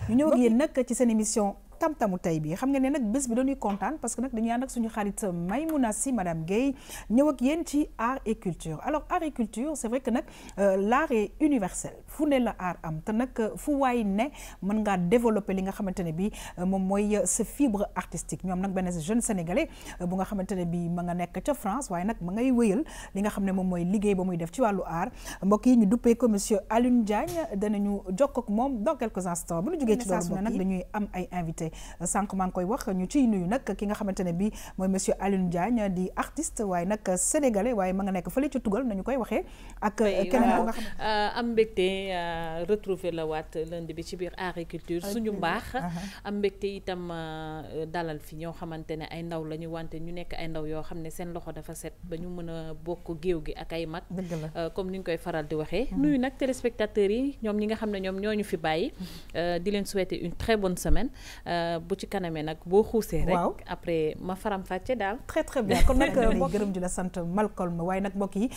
ñu ñëw ak yéen nag ci seen émission tam-tamu tey bi xam nga ne nag bés bi dañuy kontaan parce que nag dañuy ànd ak suñu xarit Maïmouna Sy madame Guèye ñëw ak yéen ci art et culture. Alors art et culture c'est vrai que nag l'art est universel fu ne la art am te nag fu waay ne mën ngaa développer li nga xamante ne bi moom mooy sa fibre artistique ñoom nag benn jeune sénégalais bu nga xamante ne bi ma nga nekk ca France waaye nag ma ngay wëyal li nga xam ne moom mooy liggéey ba muy def ci wàllu art mbokk yi ñu duppee ko monsieur Alioune Diagne danañu jokk ak moom dans quelques instants bu ñu jógee ci loolu nag dañuy am ay invité sànq maa ngi koy wax ñu ciy nuyu nag ki nga xamante ne bi mooy monsieur Alioune Diagne di artiste waaye nag sénégalais waaye ma nga nekk fële ci tugal nañu koy waxee ak keneen bu nga xam am mbégte retrouver la waat lundi bi ci biir art et culture suñu mbaax am mbégte itam dalal fi ñoo xamante ne ay ndaw la ñu wante ñu nekk ay ndaw yoo xam ne seen loxo dafa set ba ñu mën a bokk géew gi ak ay mag comme ni ñu koy faral di waxee nuyu nag téléspectateurs yi ñoom ñi nga xam ne ñoom ñoo ñu fi bàyyi di leen souhaiter une très bonne semaine bu ci kanamee nag boo xuusee rek après ma faram fàcce daal très très bien kon nag mbokk gërëm di la sant Malcolm waaye nag mbokk yi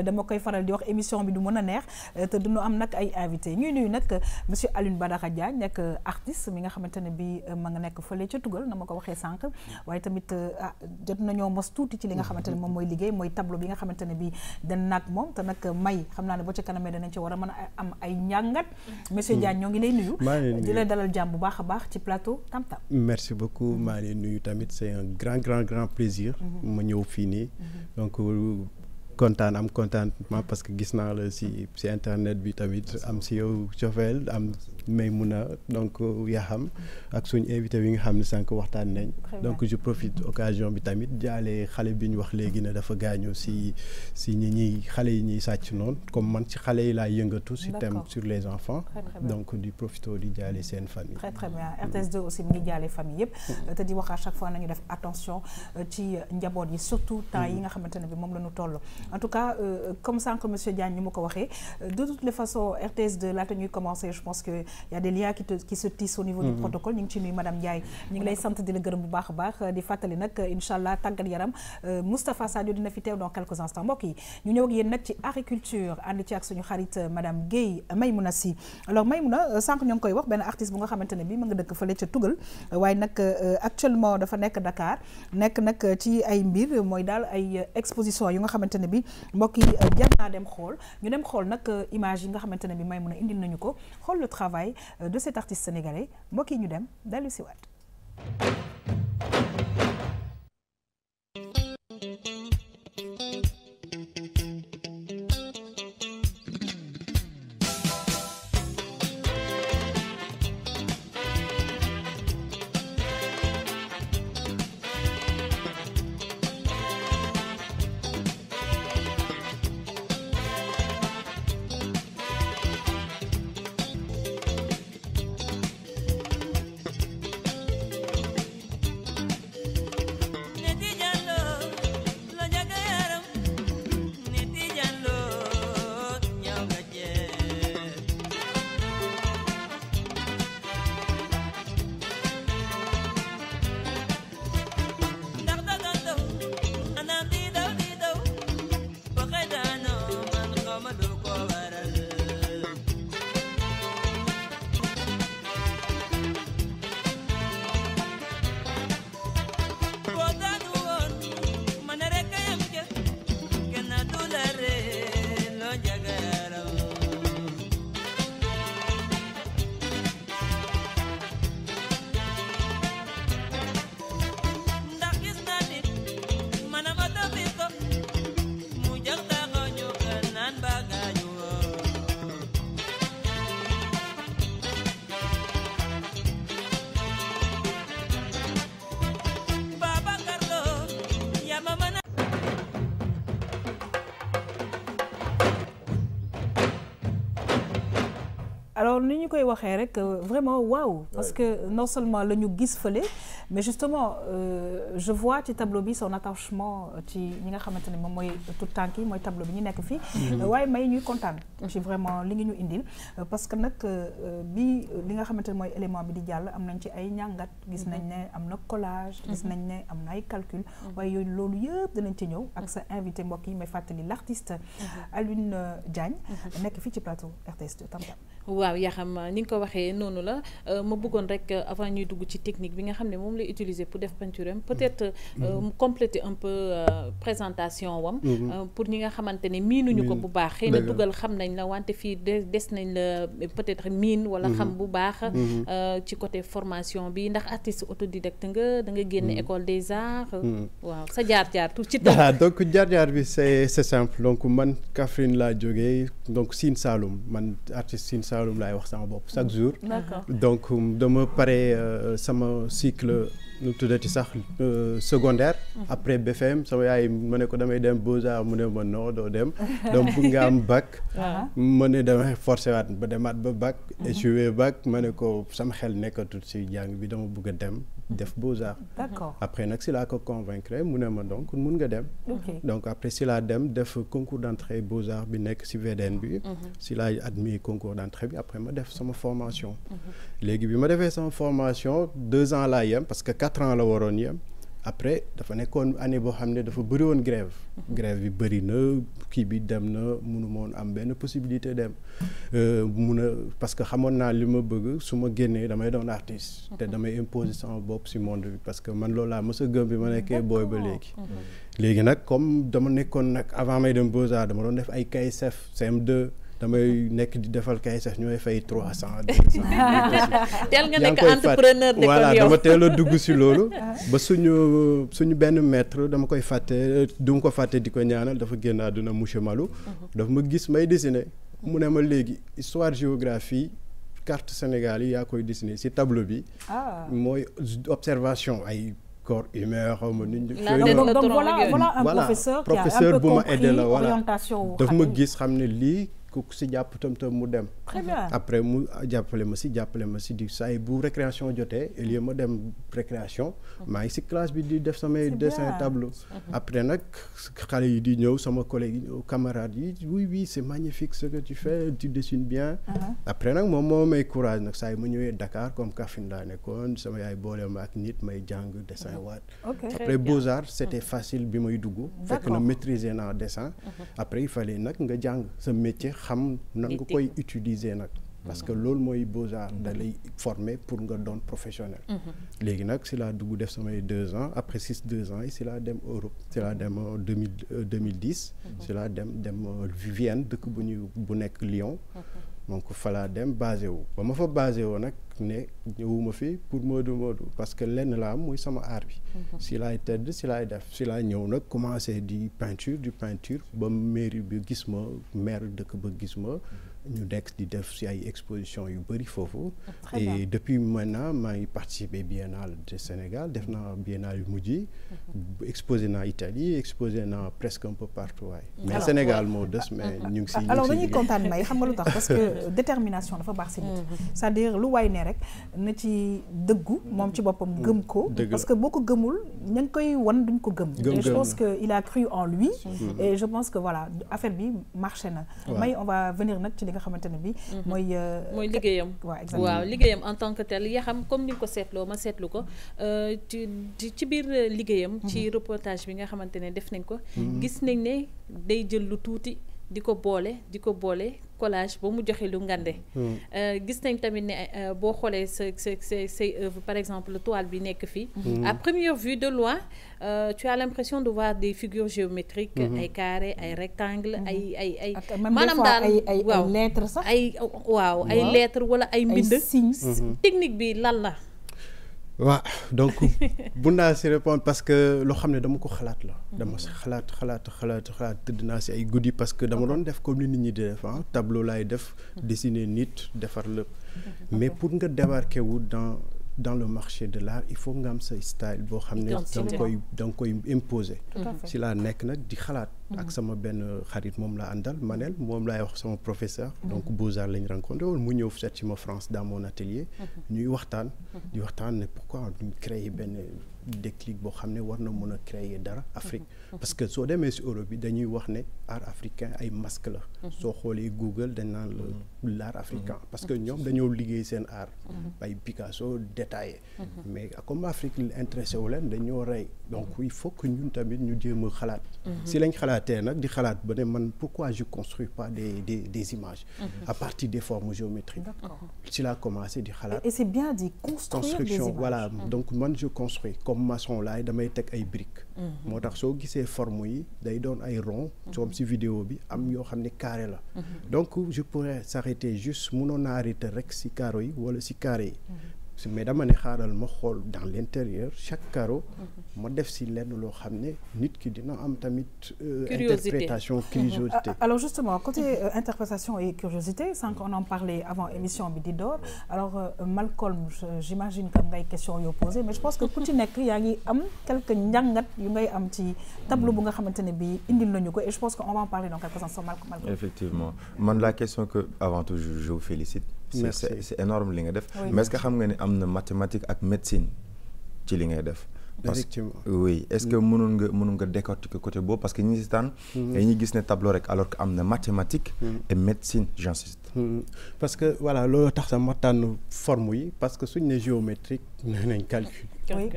dama koy faral di wax émission bi du mën a neex te duñu am nag ay invité ñuy nuyu nag monsieur Alioune Badara Diagne nekk artiste mi nga xamante ne bi ma nga nekk fële ca tugal na ma ko waxee sànq waaye tamit jot nañoo mos tuuti ci li nga xamante ne moom mooy liggéey mooy tableau bi nga xamante ne bi den nag moom te nag may xam naa ne boo ca kanamee danañ ci war a mën a am ay njàngat monsieur Diagne ñoo ngi lay nuyu di la dalal jàmm bu baax a baax ci plateau Tam-Tam. Merci beaucoup maa ngi nuyu tamit c'est un grand plaisir ma ñëw fii nii donc kontaan am contentement parce que gis naa la si internet bi tamit am si yow cofeel am Maïmouna donc yaa xam ak suñu invité bi nga xam ne sànq waxtaan nañ donc je profite occasion bi tamit jaale xale bi ñu wax léegi ne dafa gaañu si ñi xale yi ñuy sàcc noonu comme man ci xale yi laay yëngatu si thème sur les enfants donc di profito di jaale seen famille très très bien RTS2 aussi mu ngi jaale famille yëpp te di wax à chaque fois nañu def attention ci njaboot yi surtout temps yi nga xamante ne bi moom la ñu toll en tout cas comme sànq monsieur Diagne ni mu ko waxee de toutes les façons RTS2 laata ñuy commencer je pense que y a des liens qui se tissent au niveau du protocole ñu ngi ci nuyu madame Ndiaye ñu ngi lay sant di la gërëm bu baax a baax di fàttali nag incha allah tàggat yaram Moustapha Sadio dina fi teew dans quelques instants mbokk yi ñu ñëw ak yéen nag ci agriculture ànd ci ak suñu xarit madame Guèye Maïmouna Sy alors Maïmouna sànq ñoo ngi koy wax benn artiste bu nga xamante ne bi ma nga dëkk fële ca Tugal waaye nag actuellement dafa nekk Dakar nekk nag ci ay mbir mooy daal ay exposition yu nga xamante ne bi mbokk yi jar naa dem xool ñu dem xool nag image yi nga xamante ne bi Maïmouna indil nañu ko xool le travail de cet artiste sénégalais mbokk yi ñu dem dellu si waat. alors ni ñu koy waxee rek vraiment waaw parce que non seulement la ñu gis fële mais justement je vois ci tableau bi son attachement ci ñi nga xamante ne moom mooy tout tànk yi mooy tableau bi ñu nekk fii waaye may ñuy kontaan ci vraiment li ngi ñu indil parce que nag bi li nga xamante ne mooy élément bi di jàll am nañ ci ay ñàngat gis nañ ne am na collage gis nañ ne am na ay calcul waaye yooyu loolu yëpp dinañ ci ñëw ak sa invité mbokk yi may fàttali l'artiste Alioune Diagne nekk fii ci plateau RTS Tam Tam. waaw yaa xam ni nga ko waxee noonu la ma bëggoon rek avant ñuy dugg ci technique bi nga xam ne moom lay utiliser pour def peinture am peut-être compléter un peu présentation wam pour ñi nga xamante ne miinuñu ko bu baax xëy na dugal xam nañ la wante fii des nañ la peut-être miin wala xam bu baax ci côté formation bi ndax artiste autodidacte nga da nga génn école des arts waaw sa jaar-jaar tout ci donc jaar-jaar bi c'est simple donc man Kaffrine laa jógee donc Sine Saloum man artiste Sine Saloum laay wax sama bopp chaque jour donc dama pare sama cycle nu tuddati sax secondaire après BFM sama yaay ma ne ko damay dem Beaux-Arts mu ne ma non doo dem donc bëgg nga am bac ma ne damay forcé waat ba demaat ba bac échoué bac ma ne ko sama xel nekkatul si jàng bi dama bëgg a dem def Beaux-Arts après nag si laa ko convaincre mu ne ma donc mun nga dem donc après si laa dem def concours d'entrée Beaux-Arts bi nekk si VDN bi si laa admis concours d'entrée bi après ma def sama formation léegi bi ma defee sama formation 2 ans laa yem parce que 4 ans la waroon yem après dafa nekkoon année boo xam ne dafa bëri woon grève bi bëri na kii bi dem na mënu moon am benn possibilité dem parce que xamoon naa li ma bëgg su ma génnee damay doon artiste te damay imposer sama bopp si monde bi parce que man loolu laa mës a gëm bi ma nekkee booy ba léegi nag comme dama nekkoon nag avant may dem Beaux-Arts dama doon def ay KSF CM2 damay nekk di defal KSF ñooy fay 300 200. teel nga nekk entrepreneur de voilà dama teel a dugg si loolu. ba suñu benn maître dama koy fàtte du ma ko fàtte di ko ñaanal dafa génn àdduna monsieur Malou. dafa ma gis may dessiner. mu ne ma léegi histoire géographie carte Sénégal yi yaa koy dessiner si tableau bi. mooy observation ay. corps humain xaw ma nu ñu. donc voilà un professeur qui a un peu compris orientation daf ma gis xam ne lii ku si jàpp tam mu dem. très bien après mu jàppale ma si di saa yi bu récréation jotee au lieu ma dem récréation maa ngi si classe bi di def samay dessin tableau. après nag xale yi di ñëw sama collègue yi ñëw camarades yi oui c'est magnifique ce que tu fais tu dessines bien. après nag moom moo may courage nag saa yi ma ñëwee Dakar comme Kaffrine laa nekkoon sama yaay boole ma ak nit may jàng dessin waat. après Beaux-Arts c'était facile bi may dugg. fekk na maîtriser naa dessin. après il fallait nag nga jàng sa métier xam nan nga koy utiliser nag. parce que loolu mooy Beaux-Arts da lay former pour nga doon professionnel. léegi nag si laa dugg def samay 2 ans après 2 ans yi si laa dem Europe si laa dem 2010. si laa dem Vienne dëkk bu nekk Lyon. donc fa laa dem basé wu ba ma fa basé woo nag ne ñëwuma fi pour Modou parce que lenn laa am muy sama art bi. si laay tedd si laay def si laay ñëw nag commencé di peinture ba mairie bi gis ma maire dëkk ba gis ma. ñu nekk di def ci ay exposition yu bëri foofu. et depuis maintenant maa ngi participer biennale de Sénégal def naa biennale yu mujj yi. exposé naa Italie exposé naa presque un peu partout waay. mais Sénégal moo des mais ñu ngi si. alors dañuy kontaan may xam nga lu tax parce que détermination dafa baax si nit. c'est-à-dire lu waay ne rek na ci dëggu moom ci boppam gëm ko. parce que boo ko gëmul ña ngi koy wan duñ ko gëm. et je pense que il a cru en lui. et je pense que voilà affaire bi marché na. may on va venir nag ci nga xamante ne bi mooy liggéeyam waaw liggéeyam en tant que tel yaa xam comme ni nga ko seetloo ma seetlu ko ci biir liggéeyam ci reportage bi nga xamante ne def nañ ko gis nañ ne day jël lu tuuti di ko boole collage ba mu joxe lu ngande gis nañ tamit ne boo xoolee say œuvre par exemple toile bi nekk fii à première vue de loin tu as l'impression de voir des figures géométriques ay carrés ay rectangles ay maanaam daal ay lettres sax ay lettres wala ay mbind technique bi lan la waaw donc bu naa si répondre parce que loo xam ne dama ko xalaat la dama si xalaat tëdd naa si ay guddi parce que dama doon def comme ni nit ñi di def tableau laay def dessiner nit defar lépp mais pour nga débarquer wu dans le marché de l'art il faut nga am sa style boo xam ne da nga koy imposer si laa nekk nag di xalaat ak sama benn xarit moom la àndal Manel moom laay wax sama professeur donc Beaux-Arts lañ rencontré woon mu ñëw seet ci ma France dans mon atelier ñuy waxtaan di waxtaan ne pourquoi duñ créer benn déclic boo xam ne war na mën a créer dara Afrique parce que soo demee si Europe bi dañuy wax ne art africain ay masque la soo xoolee Google dañ naan l'art africain parce que ñoom dañoo liggéey seen art ay Picasso détaillé mais comme Afrique intéressé wu leen dañoo rey donc il faut que ñun tamit ñu jéem a xalaat si lañ xalaatee nag di xalaat ba ne man pourquoi je construis pas des images à partir des formes géométriques si laa commencé di xalaat et c'est bien dit construire des images voilà donc man je construis comme maçon laay damay teg ay briques moo tax soo gisee forme yi day doon ay rond comme si vidéo bi am yoo xam ne carré la donc je pourrais s'arrêter juste mënoon naa arrêter rek si carreau yi wala si carré yi mais dama ne xaaral ma xool dans l'intérieur chaque carreau ma def si lenn loo xam ne nit ki dina am tamit interprétation curiosité alors justement côté interprétation et curiosité sans qu'on en parlait avant émission bi di door alors Malcolm j'imagine que ngay question yoo posé mais je pense que ku ci nekk yaa ngi am quelques njàngat yu ngay am ci tableau bu nga xamante ne bi indil nañu ko et je pense qu'on va en parler dans quelques instants Malcolm. Effectivement man la question que avant tout je vous félicite. C'est énorme li nga def mais est-ce que xam nga ne am na mathématique ak médecine ci li ngay def effectivement oui est-ce que mënoon nga décortiquer côté boobu parce que ñi si tànn dañuy gis ne tableau rek alors que am na mathématique et médecine j'insiste parce que voilà loolu tax sax ma tànn forme yi parce que suñ ne géométrique nee nañ calcul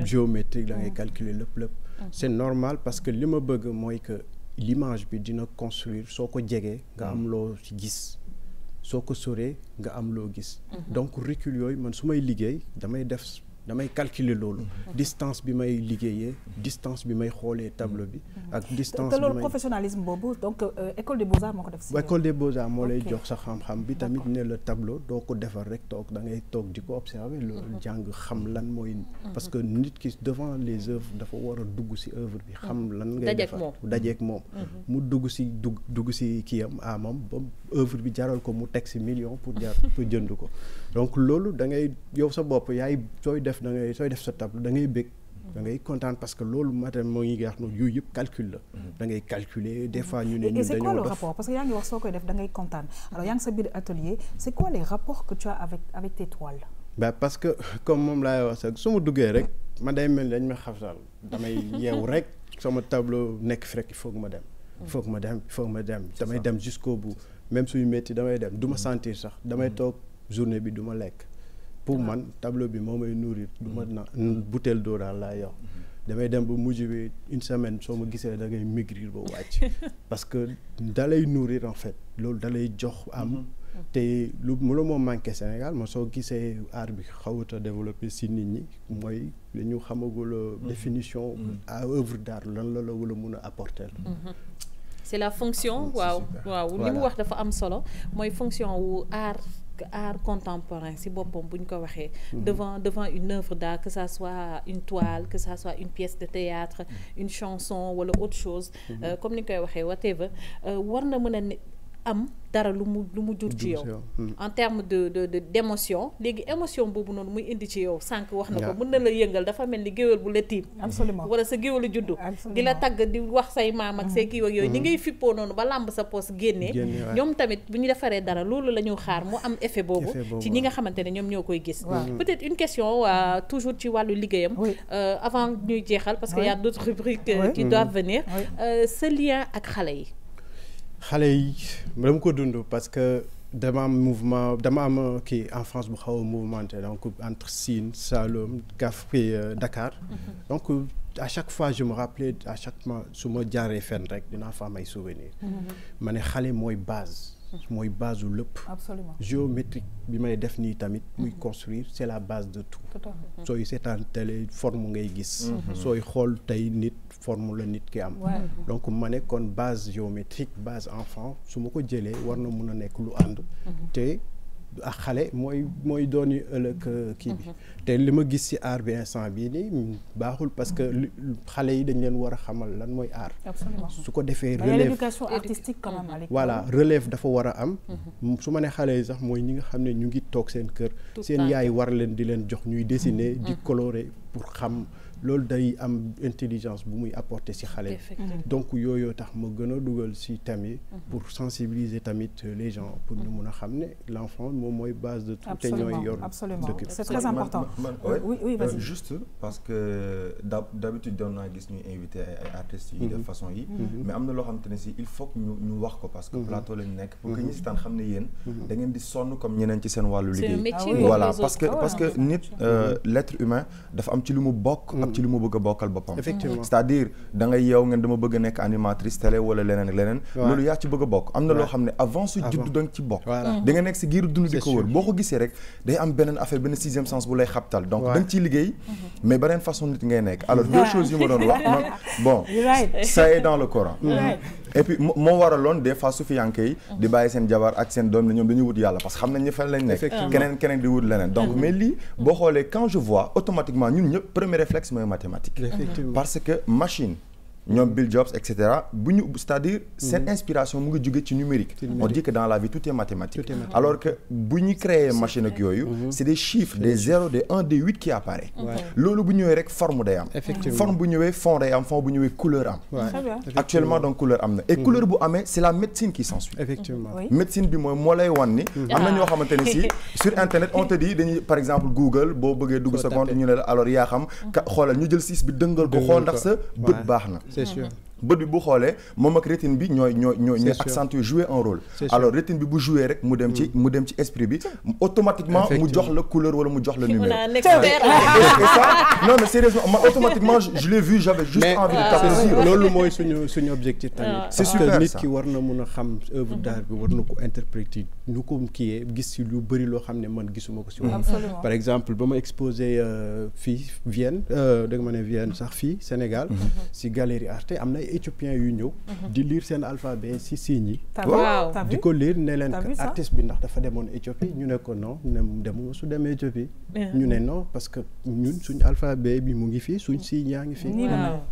géométrique da ngay calculer lépp c'est normal parce que li ma bëgg mooy que l'image bi dina construire soo ko jegee nga am loo ci gis soo ko soree nga am loo gis donc recul yooyu man su may liggéey damay calculer loolu distance bi may liggéeyee distance bi may xoolee tableau bi ak distance bi may loolu professionnalisme boobu donc école des beaux-arts moo ko def si école des beaux-arts moo lay jox sa xam-xam bi tamit ne le tableau doo ko defar rek toog da ngay toog di ko observer loolu jàng xam lan mooy parce que nit ki devant les œuvres dafa war a dugg si œuvre bi xam lan ngay defar dajeek moom mu dugg si kii am amam ba œuvre bi jaral ko mu teg si million pour jënd ko donc loolu da ngay yow sa bopp yaay sooy def sa table da ngay bëgg da ngay kontaan parce que loolu matin moo ngi wax noonu yooyu yëpp calcul la da ngay calculer des fois ñu ne ñun dañoo c'est quoi le rapport parce que yaa ngi wax soo koy def da ngay kontaan alors yaa ngi sa biir atelier c'est quoi les rapports que tu as avec tes toiles parce que comme moom laay wax sax su ma duggee rek ma day mel ni dañ ma xafsal damay yeewu rek sama tableau nekk fi rek il faut que ma dem damay dem jusqu'au bout même suy métti damay dem du ma sentir sax damay toog journée bi du ma lekk pour man tableau bi moo may nourrir du ma naan bouteille d'eau daal laa yor damay dem ba mujj bi une semaine soo ma gisee da ngay maigrir ba wàcc parce que dalay nourrir en fait loolu dalay jox am te lu moo manqué Sénégal ma soo gisee art bi xawut a développé si nit ñi mooy dañu xamagul définition à œuvre d'art lan la wala mun a apporter c'est la fonction waaw li mu wax dafa am solo mooy fonction wu art contemporain si boppam bu ñu ko waxee devant une œuvre d'art que ça soit une toile que ça soit une pièce de théâtre une chanson wala autre chose comme ni ñu koy waxee whatever war na mën a am dara lu mu jur ci yow en termes d'émotion léegi émotion boobu noonu muy indi ci yow sànq wax na ko mën na la yëngal dafa mel ni géwél bu la tiim absolument wala sa géwélu juddu di la tagg di wax say maam ak say kii ak yooyu ni ngay fippoo noonu ba làmb sa poos génnee ñoom tamit bu ñu defaree dara loolu la ñu xaar mu am effet boobu ci ñi nga xamante ne ñoom ñoo koy gis peut-être une question toujours ci wàllu liggéeyam avant ñuy jeexal parce que y a d'autres rubriques qui doivent venir ce lien ak xale yi dama ko dund parce que dama am kii enfance bu xaw a mouvementé donc entre Sine Saloum Kaffrine Dakar donc à chaque fois je me rappelais à chaque fois su ma jaaree fenn rek dinaa fa am ay souvenirs ma ne xale mooy base u lépp géométrique bi may def nii tamit muy construire c'est la base de tout sooy seetaan télé forme ngay gis sooy xool tey nit forme la nit ki am donc ma ne kon base géométrique base enfant su ma ko jëlee war na mun a nekk lu ànd te ak xale mooy doon ëllëg kii bi te li ma gis ci art bi instant bii nii baaxul parce que xale yi dañ leen war a xamal lan mooy art su ko defee relève l'éducation artistique quand même voilà relève dafa war a am su ma ne xale yi sax mooy ñi nga xam ne ñu ngi toog seen kër seen yaay war leen di leen jox ñuy dessiner di colorer pour xam loolu day am intelligence bu muy apporter ci xale donc yooyu tax ma gën a dugal ci thème yi pour sensibiliser tamit les gens pour ñu mun a xam ne l'enfant moom mooy base de tout te ñooy yor dëkk c'est très important oui vas-y juste parce que d'habitude doon naa gis ñuy invité ay artistes yi de façon yi mais am na loo xamante ne si il faut que ñu wax ko parce que plateau lañu nekk pour que ñi si taan xam ne yéen da ngeen di sonn comme ñeneen ci seen wàllu liggéey voilà parce que nit l'être humain dafa am ci lu mu bokk ci lu mu bëgg a bokkal boppam c'est-à-dire da ngay yeew ngeen dama bëgg a nekk animatrice télé wala leneen ak leneen loolu yaa ci bëgg a bokk am na loo xam ne avant su juddu da nga ci bokk da nga nekk si giiru dund di ko wër boo ko gisee rek day am beneen affaire benn sixième sens bu lay xabtal donc da nga ciy liggéey mais beneen façon nit ngay nekk alors deux choses yu ma doon wax man bon ça est dans le Coran et puis moo waraloon des fois su fi yanke yi di bàyyi seen jabar ak seen doom ne ñoom dañuy wut yàlla parce que xam nañ ñi fan lañ nekk keneen di wut leneen donc mais lii boo xoolee quand je vois automatiquement ñun ñëpp premier réflexe mooy mathématique parce que machine ñoom Bill Jobs et cetera bu ñu c'est-à-dire seen inspiration mu ngi jóge ci numérique on dit que dans la vie tout est mathématique alors que bu ñu créer machine ak yooyu c'est des chiffres des 0 des 1 des 8 qui apparaît loolu bu ñëwee rek forme day am forme bu ñëwee fond day am fond bu ñëwee couleur am actuellement donc couleur am na et couleur bu amee c'est la médecine qui s'ensuit médecine bi mooy moo lay wan ni am na ñoo xamante ne si sur internet on te dit dañuy par exemple Google boo bëggee dugg sa compte ñu ne la alors yaa xam xoolal ñu jël siis bi dëngal ko xool ndax sa bët baax na c'est sûr bët bi bu xoolee moom ak rétine bi ñooy accentuer jouer un rôle alors rétine bi bu jouer rek mu dem ci esprit bi automatiquement mu jox la couleur wala mu jox la numéro et ça non mais sérieusement automatiquement je l'ai vu j'avais juste envie de taper loolu mooy suñu objectif tamit c'est parce super que nit ki war na mun a xam œuvre d'art bi war na ko interpréter ñu ko kiyee gis ci lu bëri loo xam ne man gisuma ko ci woon par exemple ba ma exposé fii Vienne da nga ma ne Vienne sax fii Sénégal ci galerie Arte am na éthiopiens yu ñëw di lire seen alphabet ci signes yi di ko lire ne leen artiste bi ndax dafa demoon Éthiopie ñu ne ko non ne demuma su demee Éthiopie ñu ne non parce que ñun suñ alphabet bi mu ngi fii suñ signes yaa ngi fii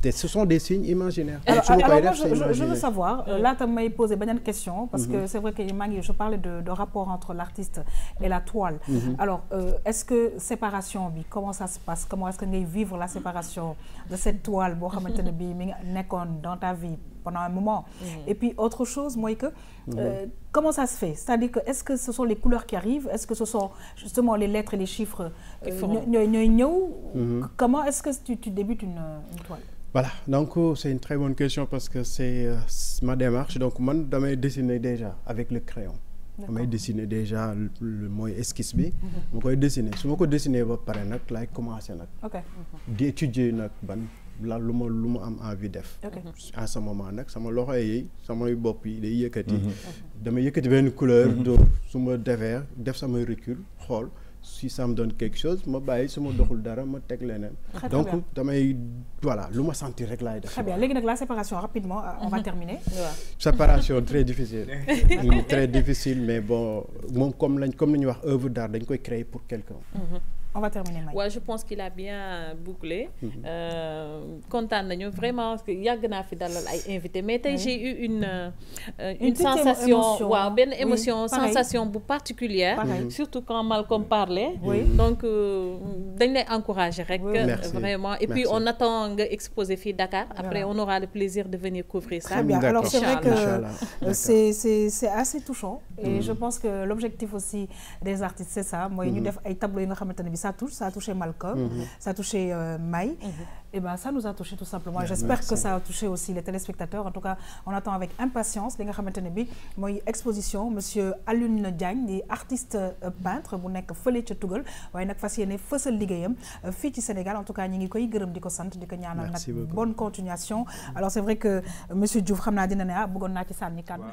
te ce sont des signes imaginaires alors je veux savoir là tam may poser beneen question parce que c'est vrai que je parlais de rapport entre l'artiste et la toile alors est-ce que séparation bi comment ça se passe comment est-ce que ngay vivre la séparation de cette toile boo xamante ne bi mi nga nekkoon dans ta vie pendant un moment et puis autre chose moi que comment ça se fait c'est-à-dire que est-ce que ce sont les couleurs qui arrivent est-ce que ce sont justement les lettres et les chiffres ñooy ñëw comment est-ce que tu débutes une toile voilà donc c'est une très bonne question parce que c'est ma démarche donc man damay dessiner déjà avec le crayon damay dessiner déjà mooy esquisse bi ma koy dessiner su ma ko dessiner ba pare nag laay commencer nag di étudier nag ban la lu ma am envie def à ce moment nag sama loxo yi samay bopp yi day yëkkati damay yëkkati benn couleur dóor su ma defee def samay recul xool si ça me donne quelque chose ma bàyyi su ma doxul dara ma teg leneen donc damay voilà lu ma sentir rek laay def très bien léegi nag la séparation rapidement on va terminer séparation très difficile très difficile mais bon moom comme la ñuy wax œuvre d'art dañ koy créer pour quelqu'un on va terminer Maï. Ouais, je pense qu'il a bien bouclé. Content nañu vraiment yàgg naa fi dalal ay invité mais tey j'ai eu une sensation waaw benn émotion sensation bu particulière surtout quand Malcolm parlait donc dañ lay encourager rek vraiment et puis on attend nga exposer fii Dakar après on aura le plaisir de venir couvrir ça. Très bien. Alors c'est vrai que c'est assez touchant et je pense que l'objectif aussi des artistes c'est ça mooy ñu def ay tableaux yi nga xamante ne bi ça a touché Malcolm, ça a touché Maï, et ben ça nous a touché tout simplement. J'espère que ça a touché aussi les téléspectateurs. En tout cas, on attend avec impatience li nga xamante ne bi mooy exposition monsieur Alioune Diagne di artiste peintre bu nekk fële ca Tugal waaye nag fas yéene fësal liggéeyam fii ci Sénégal. En tout cas ñi ngi koy gërëm di ko sant di ko ñaanal nag bonne continuation. Alors c'est vrai que monsieur Diouf xam naa dina ne bëggoon naa ci sànni kàddu